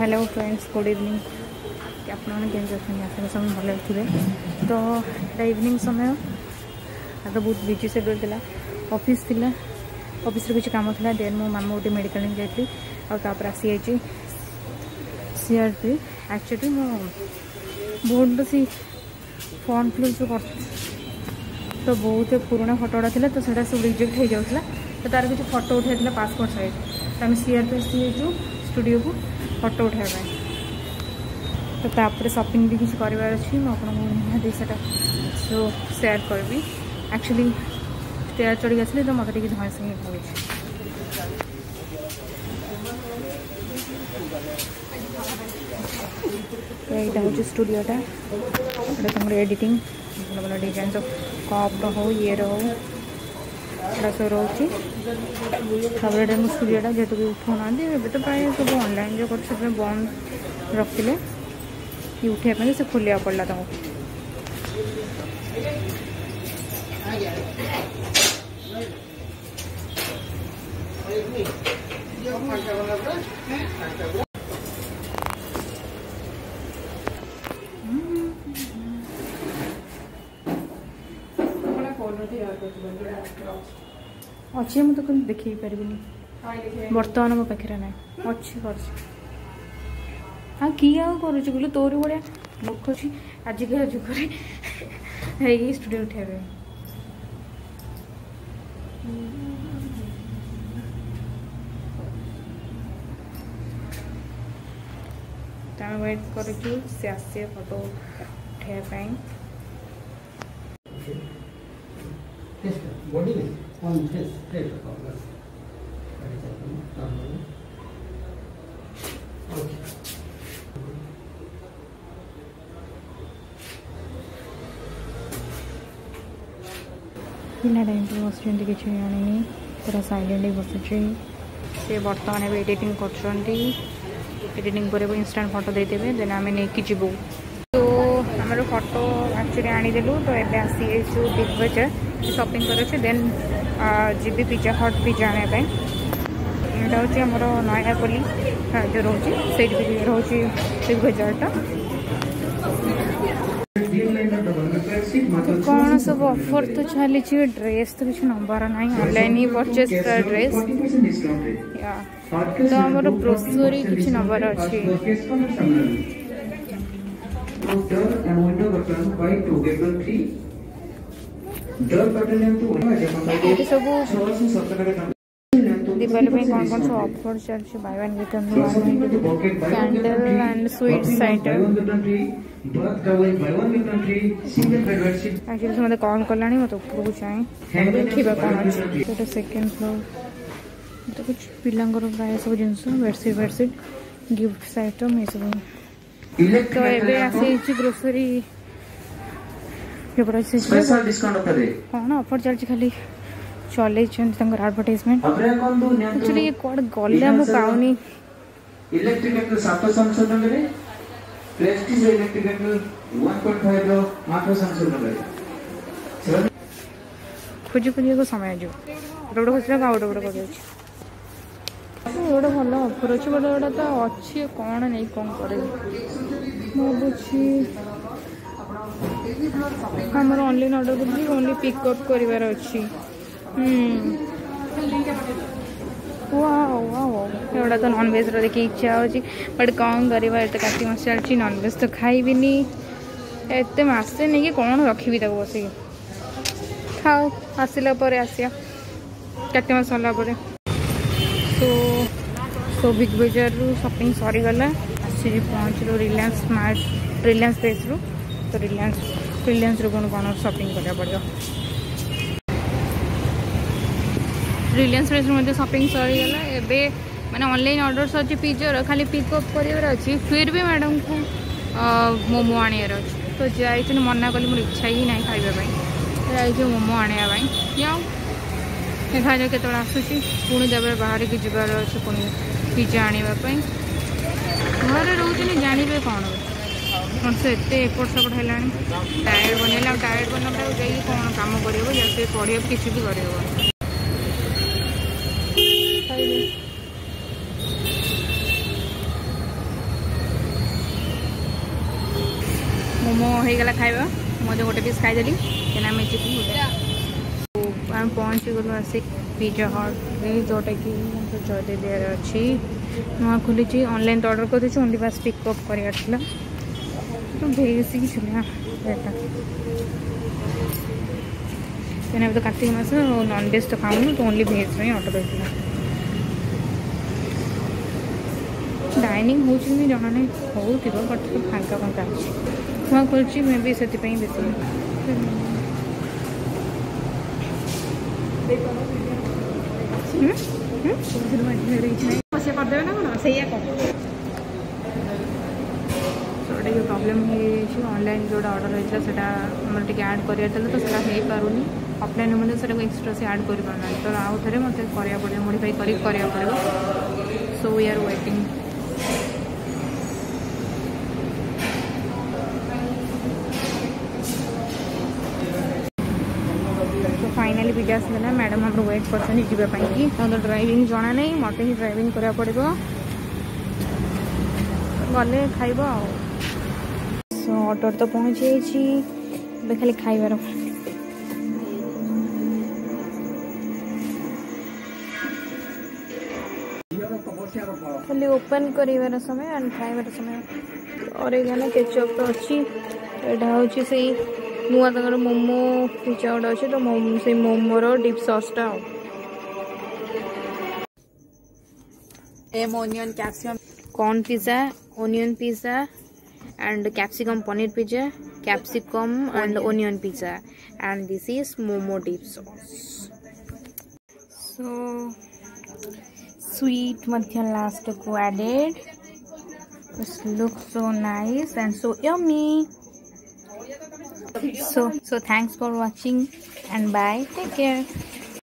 Hello friends, good evening. आपने सब भले थे। तो इवनिंग समय तो बहुत बिजी शेड्यूल था। ऑफिस किसी काम था। देन मो मामू गोटे मेडिकल जाइली आपर आसी जाइए सीआरपी। एक्चुअली मो बहुत सी फॉर्म फिल जो कर तो बहुत पुराना फोटोटा था तो सीटा सब रिजेक्ट हो जाता। तो तार किसी फोटो उठाई पासपोर्ट साइज तो आम सीआरपी आसी स्टूडियो को फोटो उठाइबा। तो तापर शॉपिंग भी किसी करार अच्छी मुझे से सेयार करी। एक्चुअली स्टेयर चढ़ी आसली तो मतलब धई से पड़े। यहाँ हूँ स्टूडियोटा तुम एडिटिंग भल भल डिजाइन सब कप हो ये हो सब रोचे। स्टूडियोटा जेहतु भी उठाऊना तो प्राय सब ऑनलाइन जो कर बंद रखते ये उठाई से खोलिया पड़ा तुमको। अच्छे मुझे तो देखी पारि बर्तमान मो पाखे ना अच्छी कर हाँ किए करूँ तोरी भाया मूर्ख अच्छी आजिका जुगे स्टूडियो उठाइबे। तो आम वेट करूँ से आसे फोटो उठाइबा। पिला टाइम पे बस किसी जानी पूरा साइलेंट बस से बर्तमान भी एडिटिंग कर एडिटिंग पर इंस्टांट फोटो देदेवे देन आम नहीं जीवु। तो आम फोटो एक्चुअली आनीदेलु तो ये आसी बिग बजार शॉपिंग कर देन जी पिज्जा हट पिज्जा आने यहाँ हूँ आमर नयापल्ली जो रोचे से रोचे बिग बजारटा। तो कौन सब ऑफर तो चली ड्रेस तो किसी नंबर ना ऑनलाइन ही परचेज कर ड्रेस या तो आमर ग्रोसरी किसी नंबर अच्छी सब दीपावली में कौन कौन सब ऑफर चलती by one get one candle and sweets item. Actually से मत कॉल कला मत ऊपर को जाए देखा कौन अच्छे। तो सेकेंड फ्लोर तो कुछ पिलांर प्राय सब जिन बेडसीट गिफ्ट आइटम ये सब। तो ये आसी ग्रोसरी कौन ऑफर चलती खाली चल आडभटाइजमेंट। एक्चुअली ये कौन गले मुझे पाऊनी खोजी खोजी को समय जो गोटे खोज गोटे गोटे कर गोटे भल ऑफर अच्छे गोटे गोटे तो अच्छी कौन नहीं कौन करे भावी आमर ऑनलाइन ऑर्डर कर ओनली पिकअप करार अच्छी। एगुड़ा तो नॉनवेज देखिए इच्छा हो बट कौन करवा एत कार्तिक मास चलती नॉनवेज तो खाइबिनी एत मसे नहीं कि कौन रखी बस खाओ आसला आसिया कार्तिक मास सरला। तो बिग बजार शॉपिंग सरीगला आसी पहुँचलु रिलायंस स्मार्ट रिलायंस स्पेस रू। तो रिलायंस रू कौन कौन शॉपिंग करा पड़ो रिलायंस स्पेस रू शॉपिंग सरीगला। एबे मैंने ऑनलाइन ऑर्डर अच्छी पिज्जार खाली पिकअप करार अच्छी फिर भी मैडम को मोमो आनियार अच्छे। तो जाइए मना कली मोर इच्छा ही ना खावाई जाइए मोमो आने जाओ देखा जाए केत आसूसी पुणी देवे बाहर की जबार अच्छे पुणी पिज्जा आने घर रोचे जानवे कौन मन से एत एपट सेपट है टायर्ड बनला टायर्ड बनला जाइए कौन कम कर पढ़े किसी भी कर मोमो हो गला खाଇବା मजे गोटे पीस खाईदेली क्या आम चिकन गोटे आम पहुँची गलु आसिक पिज्जा हट जोटा कि जयदेव देर अच्छी नुआ खोली ऑनलाइन ऑर्डर कर देछु ओनली बस पिकअप कर तो भेज रेटा तो कार्तिक मास नॉनवेज तो खाऊनु तो ओनली भेज में ऑर्डर करता डाइनिंग हो जना नहीं हो बट फांका फांका अच्छे नुआ खोलची मे भी से बेसी करदे ना कौन से प्रॉब्लम ऑनलाइन जो ऑर्डर होता है टे ऐड कर तो हो पारूनी ऑफलाइन में एक्सट्रा से ऐड कर पारना तो आउ थे मत पड़ो मॉडिफाई करा पड़ो so we are waiting finally pizza आसला मैडम हम वेट करपाई तो ड्राइविंग जना नहीं मत ही ड्राइविंग करा पड़ो गले खाइब सो ऑर्डर तो पहुँची खाली खाइबार खाली ओपन कर समय एंड खाइबार समय और केचप तो अच्छी यहाँ हूँ से नुआ तक मोमो पिज्जा गोटे अच्छे तो से मोमोर डिप सॉसटा onion capsicum corn pizza onion pizza and capsicum paneer pizza, capsicum and onion pizza, and this is momo dip sauce. So sweet madhya last ko added. This looks so nice and so yummy. So thanks for watching and bye. Take care.